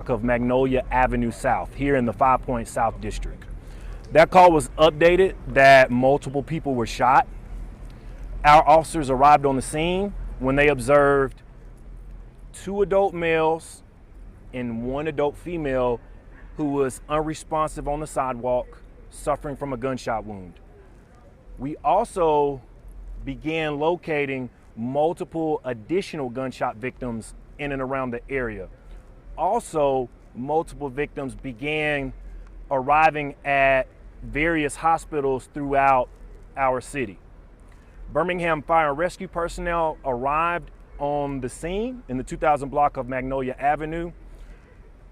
of Magnolia Avenue South here in the 5 Point South District. That call was updated that multiple people were shot. Our officers arrived on the scene when they observed 2 adult males and 1 adult female who was unresponsive on the sidewalk, suffering from a gunshot wound. We also began locating multiple additional gunshot victims in and around the area. Also, multiple victims began arriving at various hospitals throughout our city. Birmingham Fire and Rescue personnel arrived on the scene in the 2000 block of Magnolia Avenue.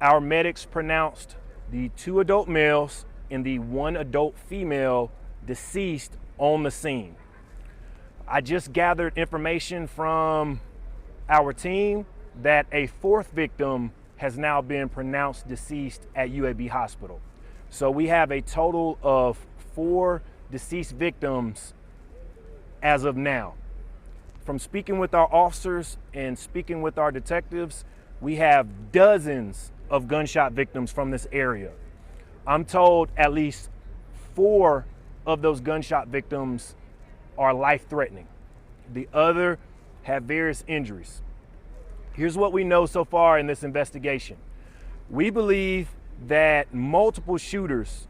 Our medics pronounced the 2 adult males and the 1 adult female deceased on the scene. I just gathered information from our team that a 4th victim has now been pronounced deceased at UAB Hospital. So we have a total of 4 deceased victims as of now. From speaking with our officers and speaking with our detectives, we have dozens of gunshot victims from this area. I'm told at least 4 of those gunshot victims are life-threatening. The other have various injuries. Here's what we know so far in this investigation. We believe that multiple shooters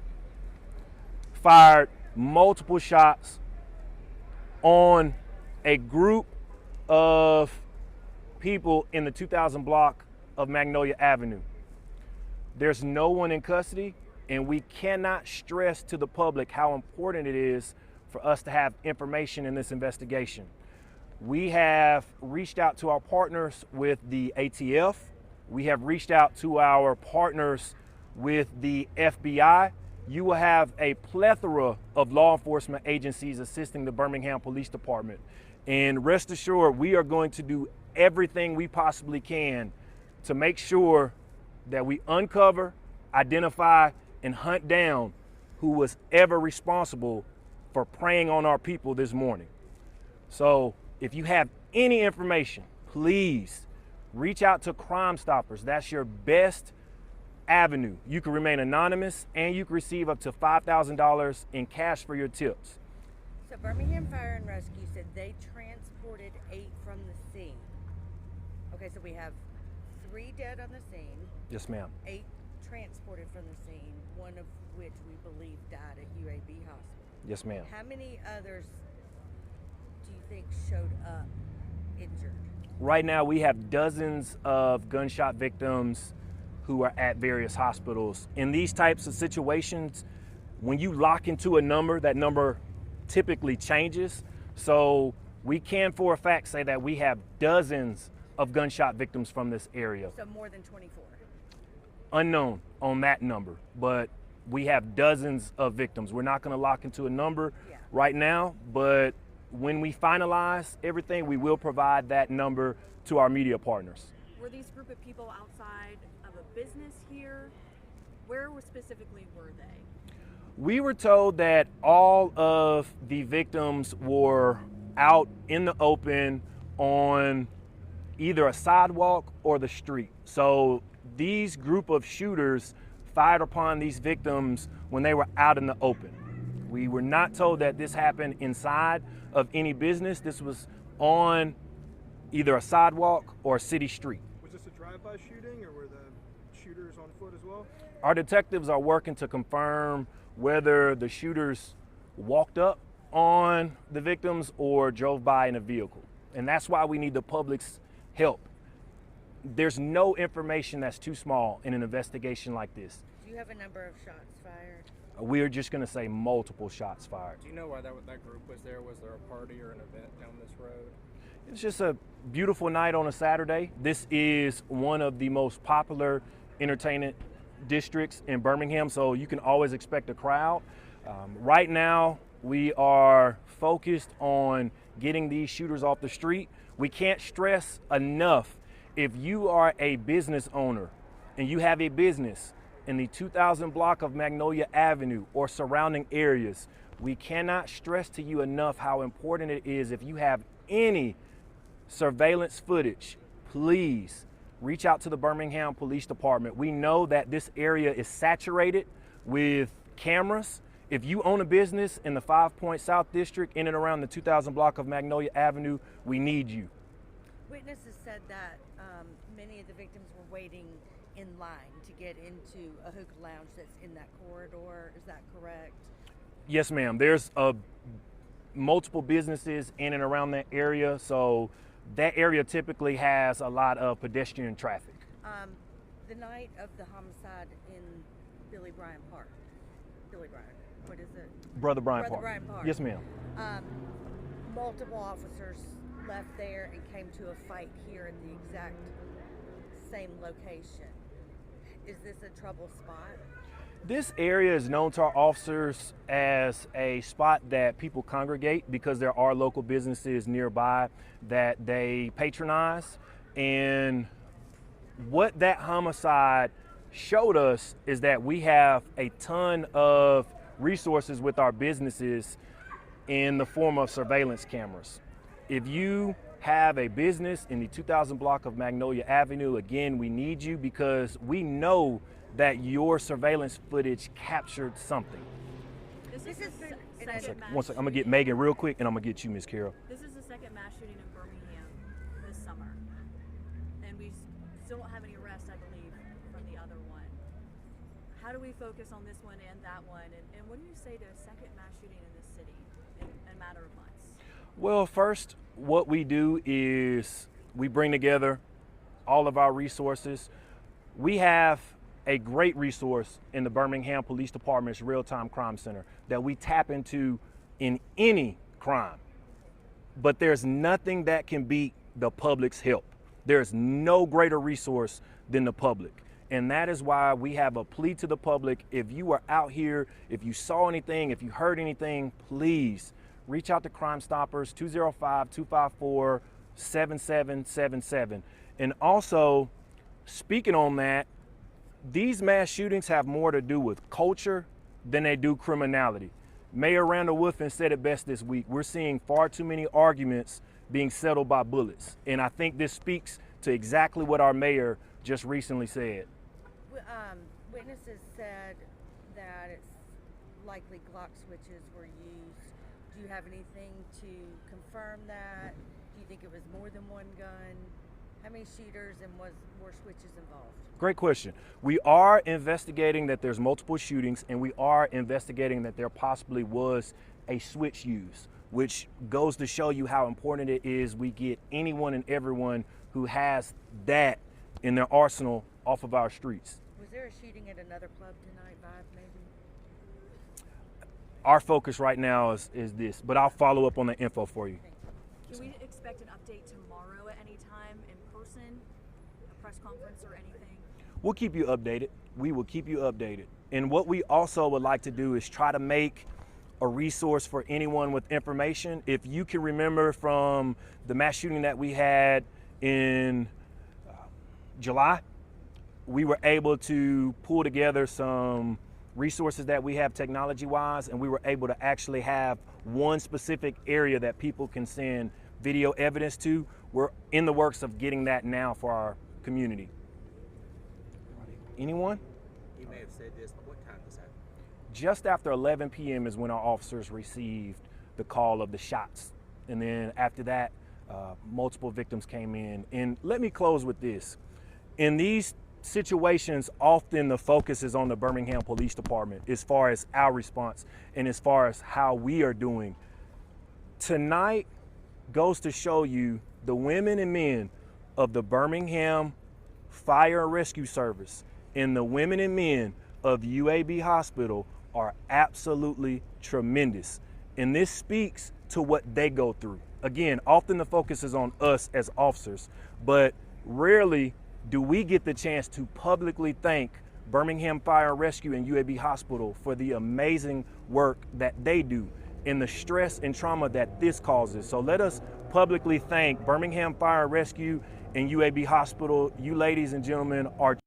fired multiple shots on a group of people in the 2000 block of Magnolia Avenue. There's no one in custody, and we cannot stress to the public how important it is for us to have information in this investigation. We have reached out to our partners with the ATF. We have reached out to our partners with the FBI. You will have a plethora of law enforcement agencies assisting the Birmingham Police Department. And rest assured, we are going to do everything we possibly can to make sure that we uncover, identify, and hunt down who was ever responsible for preying on our people this morning. So if you have any information, please reach out to Crime Stoppers. That's your best avenue. You can remain anonymous, and you can receive up to $5,000 in cash for your tips. So Birmingham Fire and Rescue said they transported 8 from the scene. Okay, so we have 3 dead on the scene. Yes, ma'am. 8 transported from the scene, 1 of which we believe died at UAB Hospital. Yes, ma'am. How many others do you think showed up injured? Right now, we have dozens of gunshot victims who are at various hospitals. In these types of situations, when you lock into a number, that number typically changes. So we can for a fact say that we have dozens of gunshot victims from this area. So more than 24? Unknown on that number, but we have dozens of victims. We're not gonna lock into a number right now, but when we finalize everything, we will provide that number to our media partners. Were these group of people outside of a business here? Where specifically were they? We were told that all of the victims were out in the open on either a sidewalk or the street. So these group of shooters fired upon these victims when they were out in the open. We were not told that this happened inside of any business. This was on either a sidewalk or a city street. Was this a drive-by shooting, or were the shooters on foot as well? Our detectives are working to confirm whether the shooters walked up on the victims or drove by in a vehicle. And that's why we need the public's help. There's no information that's too small in an investigation like this. Do you have a number of shots fired? We're just gonna say multiple shots fired. Do you know why that group was there? Was there a party or an event down this road? It's just a beautiful night on a Saturday. This is one of the most popular entertainment districts in Birmingham, so you can always expect a crowd. Right now, we are focused on getting these shooters off the street. We can't stress enough, if you are a business owner and you have a business in the 2000 block of Magnolia Avenue or surrounding areas, we cannot stress to you enough how important it is. If you have any surveillance footage, please reach out to the Birmingham Police Department. We know that this area is saturated with cameras. If you own a business in the 5 Point South District, in and around the 2000 block of Magnolia Avenue, we need you. Witnesses said that many of the victims were waiting in line to get into a hookah lounge that's in that corridor. Is that correct? Yes, ma'am. There's multiple businesses in and around that area, so that area typically has a lot of pedestrian traffic. The night of the homicide in Billy Bryan Park. Billy Bryan, what is it? Brother Bryan Brother Park. Bryan Park. Yes, ma'am. Multiple officers left there and came to a fight here in the exact same location. Is this a trouble spot? This area is known to our officers as a spot that people congregate because there are local businesses nearby that they patronize. And what that homicide showed us is that we have a ton of resources with our businesses in the form of surveillance cameras. If you have a business in the 2000 block of Magnolia Avenue, again, we need you because we know that your surveillance footage captured something. This is the One second mass One second, I'm gonna get shooting. Megan real quick and I'm gonna get you, Miss Carol. This is the second mass shooting in Birmingham this summer, and we still don't have any arrests, I believe, from the other one. How do we focus on this one and that one, and what do you say to a second mass shooting in this city in a matter of months? Well, first, what we do is we bring together all of our resources. We have a great resource in the Birmingham Police Department's Real-Time Crime Center that we tap into in any crime. But there's nothing that can beat the public's help. There's no greater resource than the public. And that is why we have a plea to the public. If you are out here, if you saw anything, if you heard anything, please reach out to Crime Stoppers, 205-254-7777. And also, speaking on that, these mass shootings have more to do with culture than they do criminality. Mayor Randall Woodfin said it best this week. We're seeing far too many arguments being settled by bullets. And I think this speaks to exactly what our mayor just recently said. Witnesses said that it's likely Glock switches were used. Do you have anything to confirm that? Do you think it was more than one gun? How many shooters and were switches involved? Great question. We are investigating that there's multiple shootings, and we are investigating that there possibly was a switch used, which goes to show you how important it is we get anyone and everyone who has that in their arsenal off of our streets. Was there a shooting at another club tonight, Vibe, maybe? Our focus right now is this, but I'll follow up on the info for you. Can we expect an update tomorrow at any time in person, a press conference or anything? We'll keep you updated. We will keep you updated. And what we also would like to do is try to make a resource for anyone with information. If you can remember from the mass shooting that we had in July, we were able to pull together some resources that we have technology-wise, and we were able to actually have one specific area that people can send video evidence to. We're in the works of getting that now for our community. Anyone? You may have said this, but what time was that? Just after 11 p.m. is when our officers received the call of the shots. And then after that, multiple victims came in. And let me close with this. In these situations, often the focus is on the Birmingham Police Department as far as our response and as far as how we are doing. Tonight goes to show you the women and men of the Birmingham Fire and Rescue Service and the women and men of UAB Hospital are absolutely tremendous. And this speaks to what they go through. Again, often the focus is on us as officers, but rarely do we get the chance to publicly thank Birmingham Fire and Rescue and UAB Hospital for the amazing work that they do and the stress and trauma that this causes. So let us publicly thank Birmingham Fire and Rescue and UAB Hospital. You ladies and gentlemen are